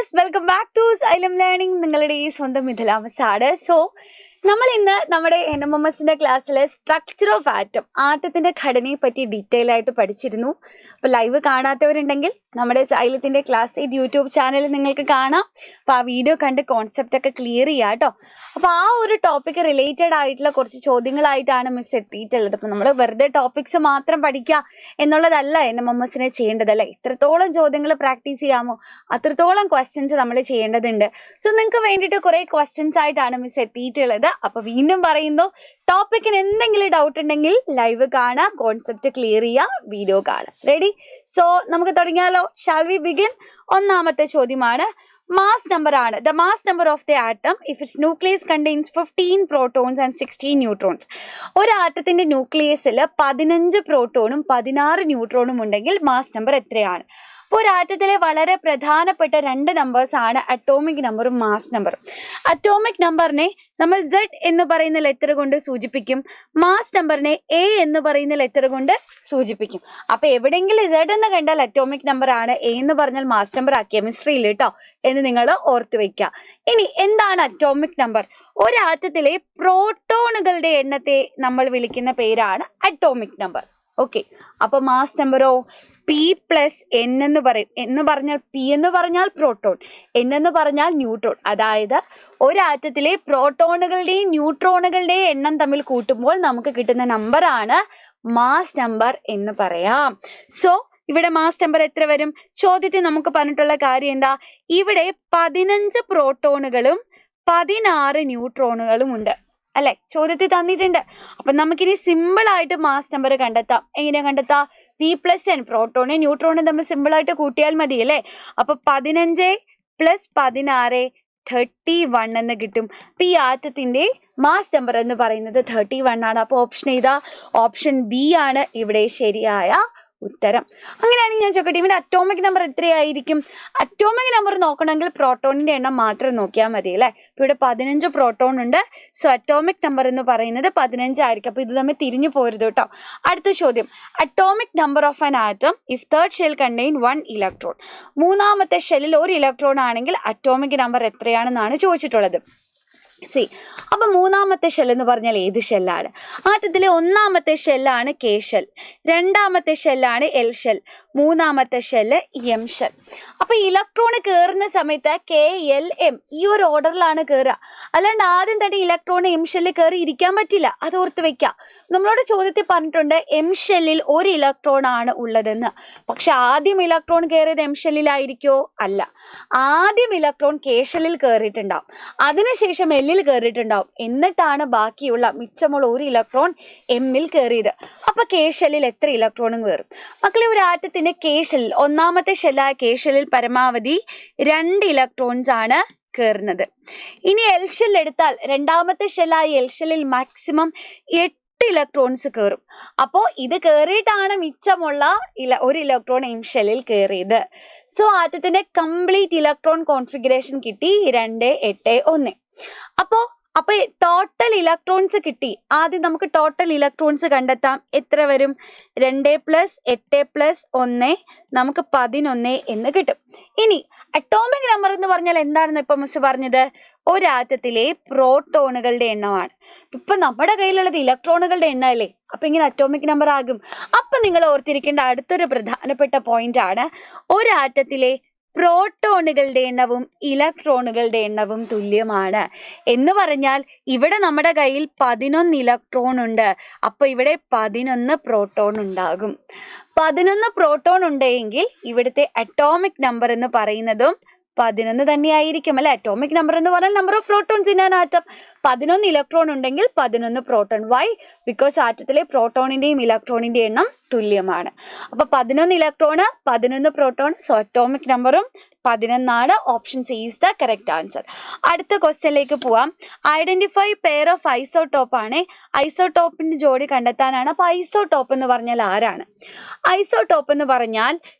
Dears, welcome back to Xylem learning. നിങ്ങളുടെ ഈ സ്വന്തം മിഥിലാമസാണ്. നമ്മൾ ഇന്ന് നമ്മുടെ NMMSന്റെ ക്ലാസ്സിലെ സ്ട്രക്ചർ ഓഫ് ആറ്റം, ആറ്റത്തിന്റെ ഘടനയെ പറ്റി ഡീറ്റെയിൽ ആയിട്ട് പഠിച്ചിരുന്നു. അപ്പോൾ ലൈവ് കാണാത്തവരുണ്ടെങ്കിൽ നമ്മുടെ സൈലത്തിന്റെ ക്ലാസ് യൂട്യൂബ് ചാനലിൽ നിങ്ങൾക്ക് കാണാം. അപ്പോൾ ആ വീഡിയോ കണ്ട് കോൺസെപ്റ്റ് ഒക്കെ ക്ലിയർ ചെയ്യാം കേട്ടോ. അപ്പോൾ ആ ഒരു ടോപ്പിക്ക് റിലേറ്റഡ് ആയിട്ടുള്ള കുറച്ച് ചോദ്യങ്ങളായിട്ടാണ് മിസ് എത്തിയിട്ടുള്ളത്. അപ്പോൾ നമ്മൾ വെറുതെ ടോപ്പിക്സ് മാത്രം പഠിക്കുക എന്നുള്ളതല്ല NMMSനെ ചെയ്യേണ്ടതല്ല. എത്രത്തോളം ചോദ്യങ്ങൾ പ്രാക്ടീസ് ചെയ്യാമോ അത്രത്തോളം ക്വസ്റ്റ്യൻസ് നമ്മൾ ചെയ്യേണ്ടതുണ്ട്. സോ നിങ്ങൾക്ക് വേണ്ടിയിട്ട് കുറെ ക്വസ്റ്റ്യൻസ് ആയിട്ടാണ് മിസ് എത്തിയിട്ടുള്ളത്. അപ്പൊ വീണ്ടും പറയുന്നു, ടോപ്പിക്കിന് എന്തെങ്കിലും ഡൗട്ട് ഉണ്ടെങ്കിൽ ലൈവ് കാണാം, കോൺസെപ്റ്റ് ക്ലിയർ ചെയ്യാം, വീഡിയോ കാണാം. റെഡി? സോ നമുക്ക് തുടങ്ങിയാലോ? Shall we begin? ഒന്നാമത്തെ ചോദ്യമാണ്, മാസ് നമ്പർ ആണ്. The mass number of the atom if it's nucleus contains 15 protons and 16 neutrons. ഒരു ആറ്റത്തിന്റെ ന്യൂക്ലിയസിൽ 15 പ്രോട്ടോണും 16 ന്യൂട്രോണും ഉണ്ടെങ്കിൽ മാസ് നമ്പർ എത്രയാണ്? അപ്പോൾ ഒരു ആറ്റത്തിലെ വളരെ പ്രധാനപ്പെട്ട രണ്ട് നമ്പേഴ്സ് ആണ് അറ്റോമിക് നമ്പറും മാസ് നമ്പറും. അറ്റോമിക് നമ്പറിനെ നമ്മൾ Z എന്ന് പറയുന്ന ലെറ്റർ കൊണ്ട് സൂചിപ്പിക്കും, മാസ് നമ്പറിനെ A എന്ന് പറയുന്ന ലെറ്റർ കൊണ്ട് സൂചിപ്പിക്കും. അപ്പൊ എവിടെയെങ്കിലും Z എന്ന് കണ്ടാൽ അറ്റോമിക് നമ്പർ ആണ്, A എന്ന് പറഞ്ഞാൽ മാസ് നമ്പർ ആ കെമിസ്ട്രിയിൽ കേട്ടോ എന്ന് നിങ്ങൾ ഓർത്ത് വെക്കുക. ഇനി എന്താണ് അറ്റോമിക് നമ്പർ? ഒരു ആറ്റത്തിലെ പ്രോട്ടോണുകളുടെ എണ്ണത്തെ നമ്മൾ വിളിക്കുന്ന പേരാണ് അറ്റോമിക് നമ്പർ. ഓക്കെ, അപ്പൊ മാസ് നമ്പറോ P+N എന്ന് പറയും. എന്ന് പറഞ്ഞാൽ P എന്ന് പറഞ്ഞാൽ പ്രോട്ടോൺ, N എന്ന് പറഞ്ഞാൽ ന്യൂട്രോൺ. അതായത് ഒരു ആറ്റത്തിലെ പ്രോട്ടോണുകളുടെയും ന്യൂട്രോണുകളുടെയും എണ്ണം തമ്മിൽ കൂട്ടുമ്പോൾ നമുക്ക് കിട്ടുന്ന നമ്പറാണ് മാസ് നമ്പർ എന്ന് പറയാം. സോ ഇവിടെ മാസ് നമ്പർ എത്ര വരും? ചോദ്യത്തിൽ നമുക്ക് പറഞ്ഞിട്ടുള്ള കാര്യം എന്താ? ഇവിടെ 15 പ്രോട്ടോണുകളും 16 ന്യൂട്രോണുകളും ഉണ്ട് അല്ലെ, ചോദ്യത്തിൽ തന്നിട്ടുണ്ട്. അപ്പൊ നമുക്കിനി സിമ്പിൾ ആയിട്ട് മാസ് നമ്പർ കണ്ടെത്താം. എങ്ങനെ കണ്ടെത്താം? P+N, പ്രോട്ടോണും ന്യൂട്രോണും തമ്മിൽ സിമ്പിൾ ആയിട്ട് കൂട്ടിയാൽ മതി അല്ലേ. അപ്പൊ 15 + 16 31 എന്ന് കിട്ടും. അപ്പൊ ഈ ആറ്റത്തിന്റെ മാസ് നമ്പർ എന്ന് പറയുന്നത് 31 ആണ്. അപ്പൊ ഓപ്ഷൻ ഏതാ? ഓപ്ഷൻ ബി ആണ് ഇവിടെ ശരിയായ ഉത്തരം. അങ്ങനെയാണെങ്കിൽ ഞാൻ ചോദിക്കട്ടെ, ഇവിടെ അറ്റോമിക് നമ്പർ എത്രയായിരിക്കും? അറ്റോമിക് നമ്പർ നോക്കണമെങ്കിൽ പ്രോട്ടോണിന്റെ എണ്ണം മാത്രം നോക്കിയാൽ മതി അല്ലെ. ഇവിടെ 15 പ്രോട്ടോൺ ഉണ്ട്. സോ അറ്റോമിക് നമ്പർ എന്ന് പറയുന്നത് 15 ആയിരിക്കും. അപ്പൊ ഇത് തമ്മിൽ തിരിഞ്ഞു പോരുത് കേട്ടോ. അടുത്ത ചോദ്യം, atomic number of an atom if third shell contain 1 electron. മൂന്നാമത്തെ ഷെല്ലിൽ 1 ഇലക്ട്രോൺ ആണെങ്കിൽ അറ്റോമിക് നമ്പർ എത്രയാണെന്നാണ് ചോദിച്ചിട്ടുള്ളത്. സി, അപ്പൊ മൂന്നാമത്തെ ഷെൽ എന്ന് പറഞ്ഞാൽ ഏത് ഷെല്ലാണ്? ആറ്റത്തിലെ ഒന്നാമത്തെ ഷെല്ലാണ് K ഷെൽ, രണ്ടാമത്തെ ഷെല്ലാണ് L ഷെൽ, മൂന്നാമത്തെ ഷെല്ല് M ഷെൽ. അപ്പൊ ഇലക്ട്രോൺ കയറുന്ന സമയത്ത് KLM ഈ ഒരു ഓർഡറിലാണ് കയറുക. അല്ലാണ്ട് ആദ്യം തന്നെ ഇലക്ട്രോൺ M ഷെല്ലിൽ കയറി ഇരിക്കാൻ പറ്റില്ല, അത് ഓർത്ത് വെക്കാം. നമ്മളോട് ചോദ്യത്തിൽ പറഞ്ഞിട്ടുണ്ട് M ഷെല്ലിൽ 1 ഇലക്ട്രോൺ ആണ് ഉള്ളതെന്ന്. പക്ഷെ ആദ്യം ഇലക്ട്രോൺ കയറിയത് M ഷെല്ലിലായിരിക്കോ? അല്ല, ആദ്യം ഇലക്ട്രോൺ K ഷെല്ലിൽ കയറിയിട്ടുണ്ടാവും, അതിനുശേഷം L കയറിയിട്ടുണ്ടാവും, എന്നിട്ടാണ് ബാക്കിയുള്ള മിച്ചമുള്ള 1 ഇലക്ട്രോൺ എമ്മിൽ കയറിയത്. അപ്പൊ K ഷെല്ലിൽ എത്ര ഇലക്ട്രോണും കയറും? മക്കളെ, ഒരു ആറ്റത്തിന്റെ K ഷെല്ലിൽ, ഒന്നാമത്തെ ഷെല്ലായ K ഷെല്ലിൽ പരമാവധി 2 ഇലക്ട്രോൺസ് ആണ് കയറുന്നത്. ഇനി L ഷെൽ എടുത്താൽ, രണ്ടാമത്തെ ഷെല്ലായ L ഷെല്ലിൽ മാക്സിമം 8 ഇലക്ട്രോൺസ് കയറും. അപ്പോ ഇത് കയറിയിട്ടാണ് മിച്ചമുള്ള 1 ഇലക്ട്രോൺ M ഷെല്ലിൽ കയറിയത്. സോ ആറ്റത്തിന്റെ കംപ്ലീറ്റ് ഇലക്ട്രോൺ കോൺഫിഗറേഷൻ കിട്ടി 2, 8, 1. അപ്പോ ടോട്ടൽ ഇലക്ട്രോൺസ് കിട്ടി. ആദ്യം നമുക്ക് ടോട്ടൽ ഇലക്ട്രോൺസ് കണ്ടെത്താം. എത്ര വരും? 2 + 8 + 1 നമുക്ക് 11 എന്ന് കിട്ടും. ഇനി അറ്റോമിക് നമ്പർ എന്ന് പറഞ്ഞാൽ എന്താണെന്ന് ഇപ്പൊ മിസ് പറഞ്ഞത്? ഒരാറ്റത്തിലെ പ്രോട്ടോണുകളുടെ എണ്ണമാണ്. ഇപ്പൊ നമ്മുടെ കയ്യിലുള്ളത് ഇലക്ട്രോണുകളുടെ എണ്ണം അല്ലേ, അപ്പൊ ഇങ്ങനെ അറ്റോമിക് നമ്പർ ആകും. അപ്പൊ നിങ്ങൾ ഓർത്തിരിക്കേണ്ട അടുത്തൊരു പ്രധാനപ്പെട്ട പോയിന്റ് ആണ്, ഒരാറ്റത്തിലെ പ്രോട്ടോണുകളുടെ എണ്ണവും ഇലക്ട്രോണുകളുടെ എണ്ണവും തുല്യമാണ് എന്ന് പറഞ്ഞാൽ ഇവിടെ നമ്മുടെ കയ്യിൽ 11 ഇലക്ട്രോൺ ഉണ്ട്. അപ്പൊ ഇവിടെ 11 പ്രോട്ടോൺ ഉണ്ടാകും. 11 പ്രോട്ടോൺ ഉണ്ടെങ്കിൽ ഇവിടുത്തെ അറ്റോമിക് നമ്പർ എന്ന് പറയുന്നതും 11 തന്നെയായിരിക്കും അല്ലെ. അറ്റോമിക് നമ്പർ എന്ന് പറഞ്ഞാൽ number of protons in an atom. 11 electron ഉണ്ടെങ്കിൽ 11 പ്രോട്ടോൺ. വൈ? ബിക്കോസ് ആറ്റത്തിലെ പ്രോട്ടോണിന്റെയും ഇലക്ട്രോണിന്റെയും എണ്ണം തുല്യമാണ്. അപ്പൊ 11 ഇലക്ട്രോൺ, 11 പ്രോട്ടോൺ. സോ അറ്റോമിക് നമ്പറും 11 ആണ്. Option C is the correct answer. അടുത്ത ക്വസ്റ്റ്യനിലേക്ക് പോവാം. ഐഡന്റിഫൈ പെയർ ഓഫ് ഐസോടോപ്പ് ആണ്. ഐസോടോപ്പിന്റെ ജോഡി കണ്ടെത്താനാണ്. അപ്പൊ ഐസോടോപ്പ് എന്ന് പറഞ്ഞാൽ ആരാണ്? ഐസോടോപ്പ് എന്ന് പറഞ്ഞാൽ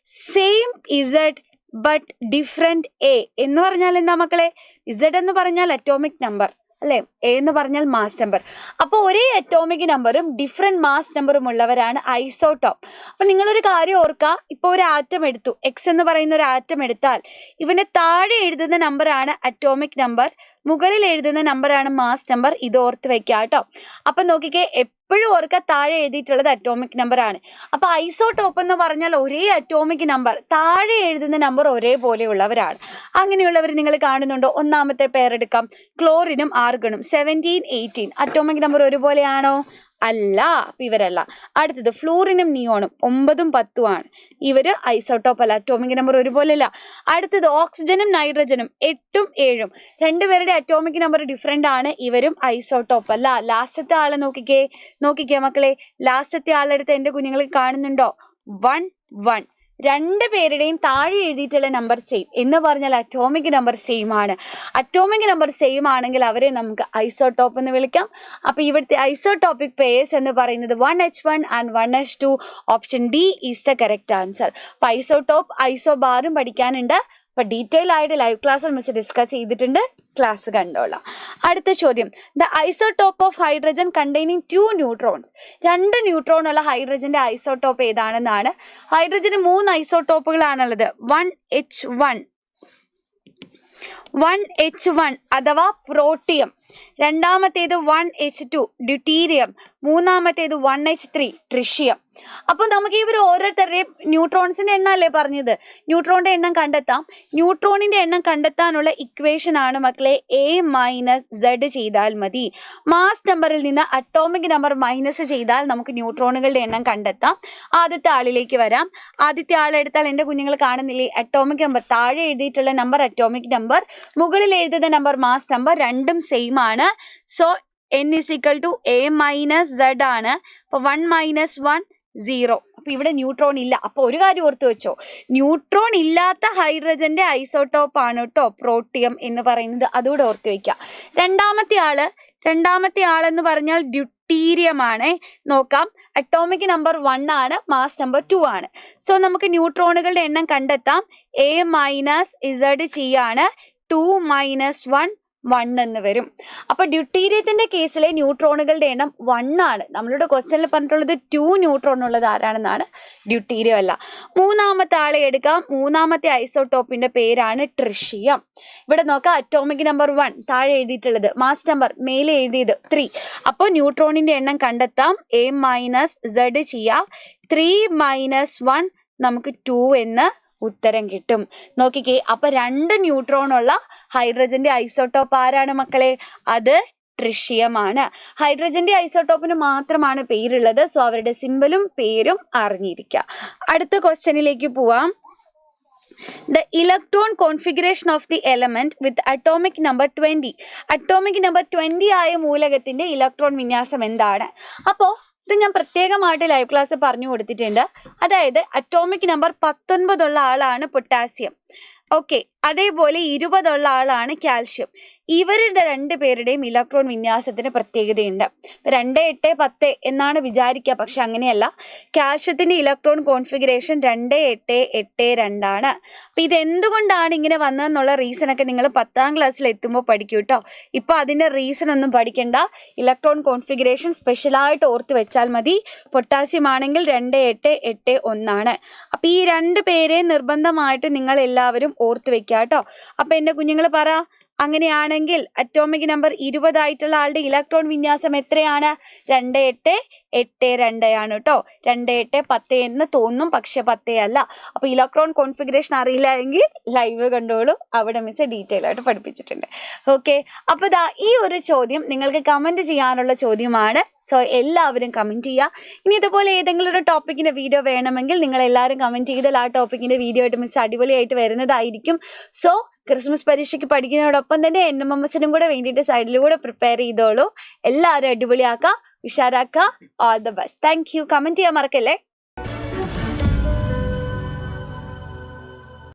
same Z but different A എന്ന് പറഞ്ഞാൽ എന്താ മക്കളെ? ഇസഡ് എന്ന് പറഞ്ഞാൽ അറ്റോമിക് നമ്പർ, അല്ലെ? എ എന്ന് പറഞ്ഞാൽ മാസ് നമ്പർ. അപ്പോൾ ഒരേ അറ്റോമിക് നമ്പറും ഡിഫറെന്റ് മാസ് നമ്പറും ഉള്ളവരാണ് ഐസോടോപ്പ്. അപ്പൊ നിങ്ങളൊരു കാര്യം ഓർക്കുക, ഇപ്പോൾ ഒരു ആറ്റം എടുത്തു, എക്സ് എന്ന് പറയുന്ന ഒരു ആറ്റം എടുത്താൽ ഇവന് താഴെ എഴുതുന്ന നമ്പറാണ് അറ്റോമിക് നമ്പർ, മുകളിൽ എഴുതുന്ന നമ്പറാണ് മാസ് നമ്പർ. ഇത് ഓർത്ത് വെക്കുക കേട്ടോ. അപ്പൊ നോക്കിക്കേ, എപ്പോഴും ഓർക്കുക താഴെ എഴുതിയിട്ടുള്ളത് അറ്റോമിക് നമ്പർ ആണ്. അപ്പൊ ഐസോടോപ്പ് എന്ന് പറഞ്ഞാൽ ഒരേ അറ്റോമിക് നമ്പർ, താഴെ എഴുതുന്ന നമ്പർ ഒരേപോലെ ഉള്ളവരാണ്. അങ്ങനെയുള്ളവർ നിങ്ങൾ കാണുന്നുണ്ടോ? ഒന്നാമത്തെ പേരെടുക്കാം, ക്ലോറിനും ആർഗണും 17, 18 അറ്റോമിക് നമ്പർ ഒരുപോലെയാണോ? അല്ല, ഇവരല്ല. അടുത്തത് ഫ്ലൂറിനും നിയോണും 9ഉം 10ഉം ആണ്. ഇവര് ഐസോടോപ്പ് അല്ല, അറ്റോമിക് നമ്പർ ഒരുപോലെ അല്ല. അടുത്തത് ഓക്സിജനും നൈട്രജനും 8ഉം 7ഉം, രണ്ടുപേരുടെ അറ്റോമിക് നമ്പർ ഡിഫറെന്റ് ആണ്. ഇവരും ഐസോടോപ്പ് അല്ല. ലാസ്റ്റത്തെ ആളെ നോക്കിക്കേ മക്കളെ, ലാസ്റ്റത്തെ ആളെടുത്ത് എന്റെ കുഞ്ഞുങ്ങൾ കാണുന്നുണ്ടോ? 1 1. രണ്ടുപേരുടെയും താഴെ എഴുതിയിട്ടുള്ള നമ്പർ സെയിം എന്ന് പറഞ്ഞാൽ അറ്റോമിക് നമ്പർ സെയിം ആണ്. അറ്റോമിക് നമ്പർ സെയിം ആണെങ്കിൽ അവരെ നമുക്ക് ഐസോടോപ്പ് എന്ന് വിളിക്കാം. അപ്പൊ ഇവിടുത്തെ ഐസോടോപ്പിക് പെയർസ് എന്ന് പറയുന്നത് 1H1 and 1H2. Option D is the correct answer. അപ്പൊ ഐസോടോപ്പ്, ഐസോബാറും പഠിക്കാനുണ്ട്. അപ്പൊ ഡീറ്റെയിൽ ആയിട്ട് ലൈവ് ക്ലാസ്സിൽ മിസ് ഡിസ്കസ് ചെയ്തിട്ടുണ്ട്, ക്ലാസ് കണ്ടോളാം. അടുത്ത ചോദ്യം, the isotope of hydrogen containing 2 neutrons. 2 neutron ഉള്ള ഹൈഡ്രജന്റെ ഐസോടോപ്പ് ഏതാണെന്നാണ്. ഹൈഡ്രജന് 3 ഐസോടോപ്പുകളാണുള്ളത്. 1H1 അഥവാ പ്രോട്ടിയം, രണ്ടാമത്തേത് 1H2 ഡ്യൂട്ടീരിയം, മൂന്നാമത്തേത് 1H3 ട്രിഷ്യം. അപ്പൊ നമുക്ക് ഇവർ ഓരോരുത്തരുടെയും ന്യൂട്രോൺസിന്റെ എണ്ണം അല്ലേ പറഞ്ഞത്, ന്യൂട്രോണിന്റെ എണ്ണം കണ്ടെത്താം. ന്യൂട്രോണിന്റെ എണ്ണം കണ്ടെത്താനുള്ള ഇക്വേഷൻ ആണ് മക്കളെ A-Z ചെയ്താൽ മതി. മാസ് നമ്പറിൽ നിന്ന് അറ്റോമിക് നമ്പർ മൈനസ് ചെയ്താൽ നമുക്ക് ന്യൂട്രോണുകളുടെ എണ്ണം കണ്ടെത്താം. ആദ്യത്തെ ആളിലേക്ക് വരാം. ആദ്യത്തെ ആളെടുത്താൽ എന്റെ കുഞ്ഞുങ്ങൾ കാണുന്നില്ലേ, അറ്റോമിക് നമ്പർ, താഴെ എഴുതിയിട്ടുള്ള നമ്പർ അറ്റോമിക് നമ്പർ, മുകളിൽ എഴുതുന്ന നമ്പർ മാസ് നമ്പർ, രണ്ടും സെയിം ആണ്. സോ n = A-Z ആണ്. അപ്പൊ 1 - 1 0. അപ്പൊ ഇവിടെ ന്യൂട്രോൺ ഇല്ല. അപ്പൊ ഒരു കാര്യം ഓർത്തു വെച്ചോ, ന്യൂട്രോൺ ഇല്ലാത്ത ഹൈഡ്രജന്റെ ഐസോടോപ്പ് ആണ് കേട്ടോ പ്രോട്ടിയം എന്ന് പറയുന്നത്. അതുകൂടെ ഓർത്തു വെക്കുക. രണ്ടാമത്തെ ആളെന്ന് പറഞ്ഞാൽ ഡ്യൂട്ടീരിയം ആണ്. നോക്കാം, അറ്റോമിക് നമ്പർ 1 ആണ്, മാസ് നമ്പർ 2 ആണ്. സോ നമുക്ക് ന്യൂട്രോണുകളുടെ എണ്ണം കണ്ടെത്താം. A-Z ചെയ്യാണ്. 2 - 1 1 എന്ന് വരും. അപ്പൊ ഡ്യൂട്ടീരിയത്തിന്റെ കേസിലെ ന്യൂട്രോണുകളുടെ എണ്ണം 1 ആണ്. നമ്മളുടെ ക്വസ്റ്റ്യനിൽ പറഞ്ഞിട്ടുള്ളത് 2 ന്യൂട്രോൺ ഉള്ളത് ആരാണെന്നാണ്, ഡ്യൂട്ടീരിയം അല്ല. മൂന്നാമത്തെ ആളെ എടുക്കാം. മൂന്നാമത്തെ ഐസോടോപ്പിന്റെ പേരാണ് ട്രിഷ്യം. ഇവിടെ നോക്കാം, അറ്റോമിക് നമ്പർ 1 താഴെ എഴുതിയിട്ടുള്ളത്, മാസ് നമ്പർ മേലെ എഴുതിയത് 3. അപ്പൊ ന്യൂട്രോണിന്റെ എണ്ണം കണ്ടെത്താം. A-Z ചെയ്യാം. 3 - 1 നമുക്ക് 2 എന്ന് ഉത്തരം കിട്ടും. നോക്കിക്കേ, അപ്പൊ 2 ന്യൂട്രോൺ ഉള്ള ഹൈഡ്രജന്റെ ഐസോടോപ്പ് ആരാണ് മക്കളെ? അത് ട്രിഷ്യമാണ്. ഹൈഡ്രജന്റെ ഐസോടോപ്പിന് മാത്രമാണ് പേരുള്ളത്. സോ അവരുടെ സിമ്പലും പേരും അറിഞ്ഞിരിക്കുക. അടുത്ത ക്വസ്റ്റ്യനിലേക്ക് പോവാം. The electron configuration of the element with atomic number 20. Atomic number 20 ആയ മൂലകത്തിന്റെ ഇലക്ട്രോൺ വിന്യാസം എന്താണ്? അപ്പോ ഇത് ഞാൻ പ്രത്യേകമായിട്ട് ലൈവ് ക്ലാസ് പറഞ്ഞു കൊടുത്തിട്ടുണ്ട്. അതായത് അറ്റോമിക് നമ്പർ 19 ഉള്ള ആളാണ് പൊട്ടാസ്യം. ഓക്കെ, അതേപോലെ 20 ഉള്ള ആളാണ് കാൽഷ്യം. ഇവരുടെ രണ്ടുപേരുടെയും ഇലക്ട്രോൺ വിന്യാസത്തിന് പ്രത്യേകതയുണ്ട്. 2, 8, 10 എന്നാണ് വിചാരിക്കുക, പക്ഷെ അങ്ങനെയല്ല. കാൽഷ്യത്തിന്റെ ഇലക്ട്രോൺ കോൺഫിഗറേഷൻ 2, 8, 8, 2 ആണ്. അപ്പൊ ഇതെന്തുകൊണ്ടാണ് ഇങ്ങനെ വന്നതെന്നുള്ള റീസൺ ഒക്കെ നിങ്ങൾ 10ാം ക്ലാസ്സിൽ എത്തുമ്പോൾ പഠിക്കൂ കേട്ടോ. ഇപ്പൊ അതിന്റെ റീസൺ ഒന്നും പഠിക്കണ്ട. ഇലക്ട്രോൺ കോൺഫിഗറേഷൻ സ്പെഷ്യലായിട്ട് ഓർത്ത് വെച്ചാൽ മതി. പൊട്ടാസ്യം ആണെങ്കിൽ 2, 8, 8, 1 ആണ്. അപ്പൊ ഈ 2 പേരെ നിർബന്ധമായിട്ട് നിങ്ങൾ എല്ലാവരും ഓർത്ത് വെക്കുക കേട്ടോ. അപ്പൊ എന്റെ കുഞ്ഞുങ്ങൾ പറ, അങ്ങനെയാണെങ്കിൽ അറ്റോമിക് നമ്പർ 20 ആയിട്ടുള്ള ആളുടെ ഇലക്ട്രോൺ വിന്യാസം എത്രയാണ്? 2, 8, 8, 2 ആണ് കേട്ടോ. 2, 8, 10 എന്ന് തോന്നും, പക്ഷെ 10 അല്ല. അപ്പൊ ഇലക്ട്രോൺ കോൺഫിഗറേഷൻ അറിയില്ല എങ്കിൽ ലൈവ് കണ്ടോളൂ, അവിടെ മിസ് ഡീറ്റെയിൽ ആയിട്ട് പഠിപ്പിച്ചിട്ടുണ്ട്. ഓക്കെ, അപ്പൊ ഈ ഒരു ചോദ്യം നിങ്ങൾക്ക് കമന്റ് ചെയ്യാനുള്ള ചോദ്യമാണ്. സോ എല്ലാവരും കമന്റ് ചെയ്യുക. ഇനി ഇതുപോലെ ഏതെങ്കിലും ഒരു ടോപ്പിക്കിന്റെ വീഡിയോ വേണമെങ്കിൽ നിങ്ങൾ എല്ലാവരും കമന്റ് ചെയ്താൽ ആ ടോപ്പിക്കിന്റെ വീഡിയോ ആയിട്ട് മിസ് അടിപൊളിയായിട്ട് വരുന്നതായിരിക്കും. സോ ക്രിസ്മസ് പരീക്ഷയ്ക്ക് പഠിക്കുന്നതോടൊപ്പം തന്നെ NMMSനും കൂടെ വേണ്ടിയിട്ട് സൈഡിലൂടെ പ്രിപ്പയർ ചെയ്തോളൂ. എല്ലാവരും അടിപൊളിയാക്കുക, ഉഷാറാക്കുക. All the best. Thank you. Comment ചെയ്യാൻ മറക്കല്ലേ.